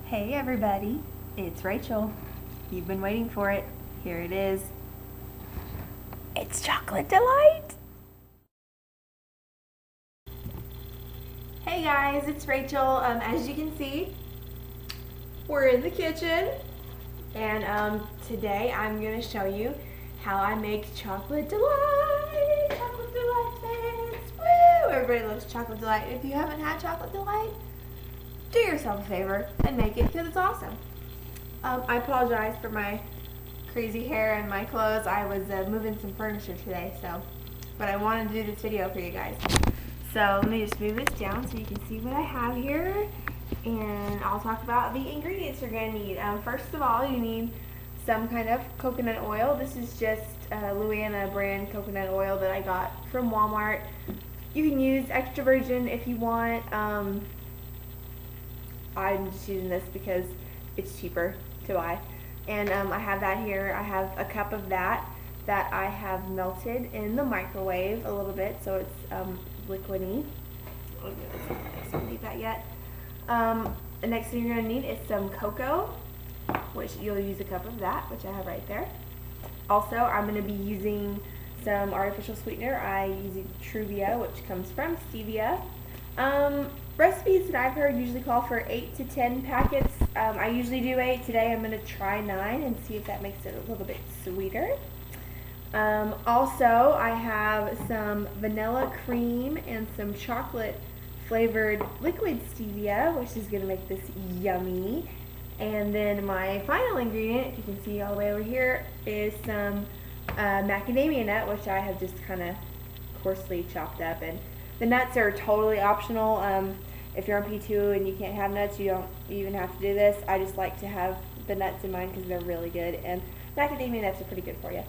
Hey everybody, it's Rachel. You've been waiting for it. Here it is. It's Chocolate Delight! Hey guys, it's Rachel. As you can see, we're in the kitchen. And today I'm going to show you how I make Chocolate Delight! Chocolate Delight fans! Woo! Everybody loves Chocolate Delight. If you haven't had Chocolate Delight, do yourself a favor and make it because it's awesome. I apologize for my crazy hair and my clothes. I was moving some furniture today, but I wanted to do this video for you guys. So let me just move this down so you can see what I have here, and I'll talk about the ingredients you're going to need. First of all, you need some kind of coconut oil. This is just Luana brand coconut oil that I got from Walmart. You can use extra virgin if you want. I'm just using this because it's cheaper to buy. And I have that here. I have a cup of that I have melted in the microwave a little bit, so it's liquidy. I don't need that yet. The next thing you're going to need is some cocoa, which you'll use a cup of that, which I have right there. Also, I'm going to be using some artificial sweetener. I use stevia, which comes from stevia. Recipes that I've heard usually call for 8 to 10 packets. I usually do 8. Today I'm going to try 9 and see if that makes it a little bit sweeter. Also, I have some vanilla cream and some chocolate flavored liquid stevia, which is going to make this yummy. And then my final ingredient, if you can see all the way over here, is some macadamia nut, which I have just kind of coarsely chopped up. And the nuts are totally optional. If you're on P2 and you can't have nuts, you don't even have to do this. I just like to have the nuts in mine because they're really good, and macadamia nuts are pretty good for you.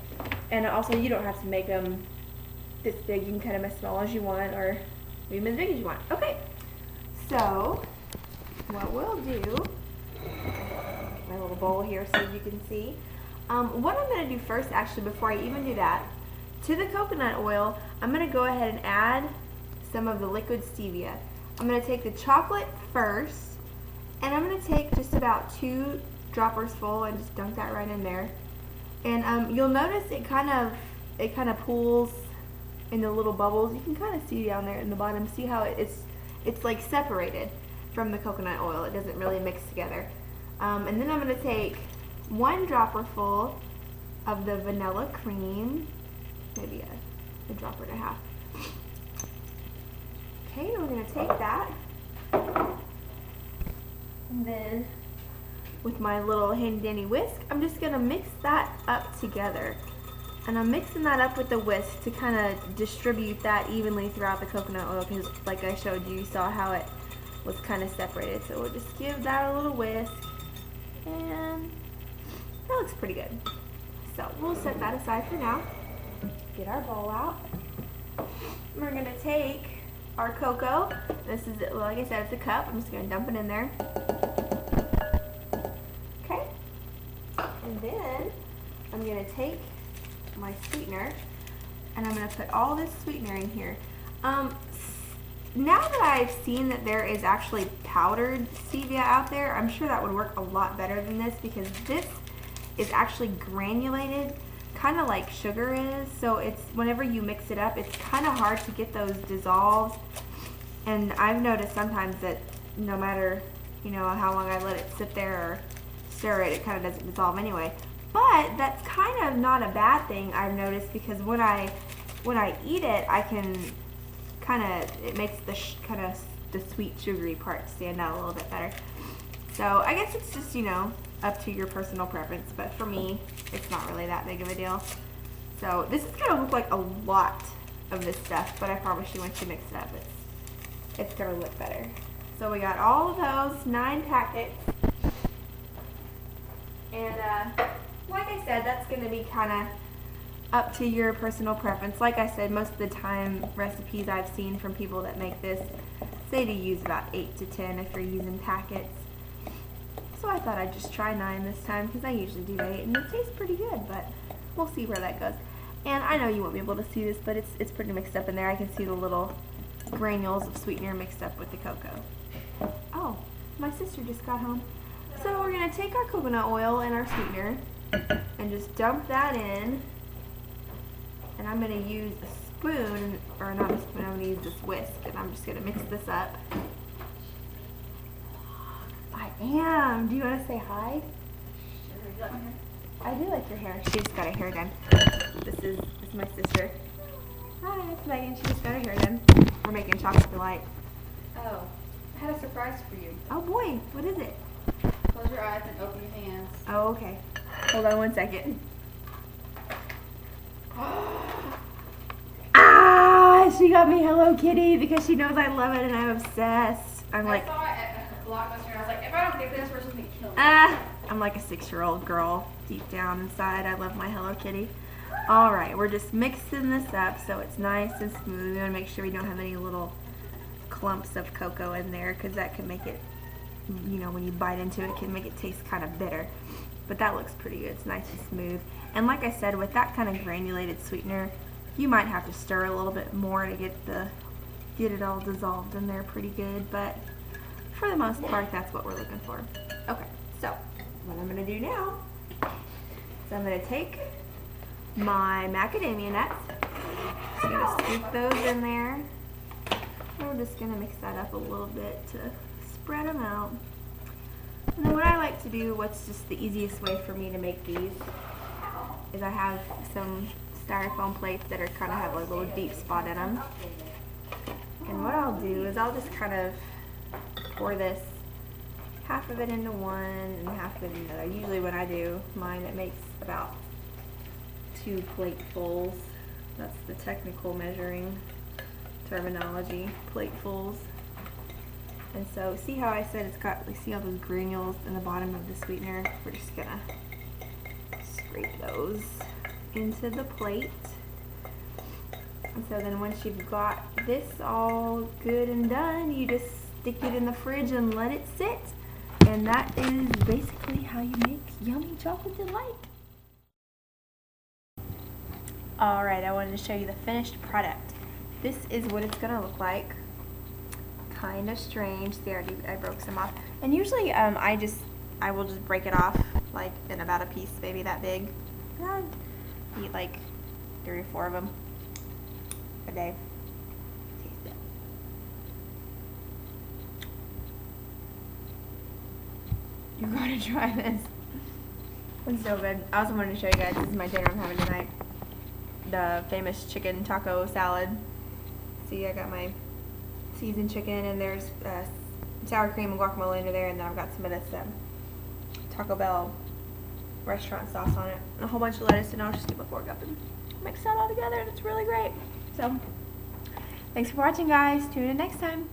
And also, you don't have to make them this big. You can cut them as small as you want, or even as big as you want. Okay, so what we'll do, my little bowl here so you can see. What I'm going to do first, actually, before I even do that, to the coconut oil, I'm going to go ahead and add some of the liquid stevia. I'm going to take the chocolate first, and I'm going to take just about 2 droppers full and just dunk that right in there. And you'll notice it kind of pools in the little bubbles. You can kind of see down there in the bottom. See how it's like separated from the coconut oil. It doesn't really mix together. And then I'm going to take 1 dropper full of the vanilla cream, maybe a dropper and a half. Okay, we're going to take that, and then with my little handy dandy whisk, I'm just going to mix that up together. And I'm mixing that up with the whisk to kind of distribute that evenly throughout the coconut oil, because like I showed you, you saw how it was kind of separated. So we'll just give that a little whisk, and that looks pretty good. So we'll set that aside for now. Get our bowl out. We're going to take our cocoa. This is, like I said, it's a cup. I'm just going to dump it in there. Okay. And then I'm going to take my sweetener, and I'm going to put all this sweetener in here. Now that I've seen that there is actually powdered stevia out there, I'm sure that would work a lot better than this, because this is actually granulated, kind of like sugar is. So it's, whenever you mix it up, it's kind of hard to get those dissolved. And I've noticed sometimes that no matter, how long I let it sit there or stir it, it kind of doesn't dissolve anyway. But that's kind of not a bad thing, I've noticed, because when I eat it, I can it makes the sweet sugary part stand out a little bit better. So I guess it's just, up to your personal preference, but for me, it's not really that big of a deal. So this is going to look like a lot of this stuff, but I promise you, once you mix it up, it's going to look better. So we got all of those 9 packets, and like I said, that's going to be kind of up to your personal preference. Like I said, most of the time, recipes I've seen from people that make this say to use about 8 to 10 if you're using packets. So I thought I'd just try 9 this time, because I usually do 8, and it tastes pretty good, but we'll see where that goes. And I know you won't be able to see this, but it's pretty mixed up in there. I can see the little granules of sweetener mixed up with the cocoa. Oh, my sister just got home. So we're going to take our coconut oil and our sweetener and just dump that in. And I'm going to use a spoon, or not a spoon, I'm going to use this whisk, and I'm just going to mix this up. I am. Do you want to say hi? Sure. You like my hair? I do like your hair. She just got her hair done. This is my sister. Hi, it's Megan. She just got her hair done. We're making chocolate delight. Oh, I had a surprise for you. Oh boy, what is it? Close your eyes and open your hands. Oh, okay. Hold on one second. Ah, she got me Hello Kitty because she knows I love it and I'm obsessed. I saw it at a Blockbuster and I was like, if I don't get this, we're going to kill me. I'm like a 6-year-old girl deep down inside. I love my Hello Kitty. Alright, we're just mixing this up so it's nice and smooth. We want to make sure we don't have any little clumps of cocoa in there because that can make it, you know, when you bite into it, can make it taste kind of bitter. But that looks pretty good. It's nice and smooth. And like I said, with that kind of granulated sweetener, you might have to stir a little bit more to get it all dissolved in there pretty good. But for the most part, that's what we're looking for. Okay, so what I'm going to do now is I'm going to take my macadamia nuts. Just going to scoop those in there. And we're just going to mix that up a little bit to spread them out. And then what I like to do, what's just the easiest way for me to make these, is I have some styrofoam plates that are kind of have a little deep spot in them. And what I'll do is I'll just kind of pour this, half of it into one and half of it into the other. Usually when I do mine, it makes about 2 platefuls. That's the technical measuring terminology, platefuls. And so see how I said it's got, like, see all those granules in the bottom of the sweetener? We're just gonna scrape those into the plate. And so then once you've got this all good and done, you just stick it in the fridge and let it sit. And that is basically how you make yummy chocolate delight. Alright, I wanted to show you the finished product. This is what it's gonna look like. Kind of strange. See, I broke some off. And usually I will just break it off like in about a piece, maybe that big. I eat like 3 or 4 of them a day. Taste it. You gotta try this. It's so good. I also wanted to show you guys, this is my dinner I'm having tonight. The famous chicken taco salad. See, I got my seasoned chicken, and there's sour cream and guacamole under there, and then I've got some of this Taco Bell restaurant sauce on it, and a whole bunch of lettuce, and I'll just stick my fork up and mix that all together, and it's really great. So, thanks for watching, guys. Tune in next time.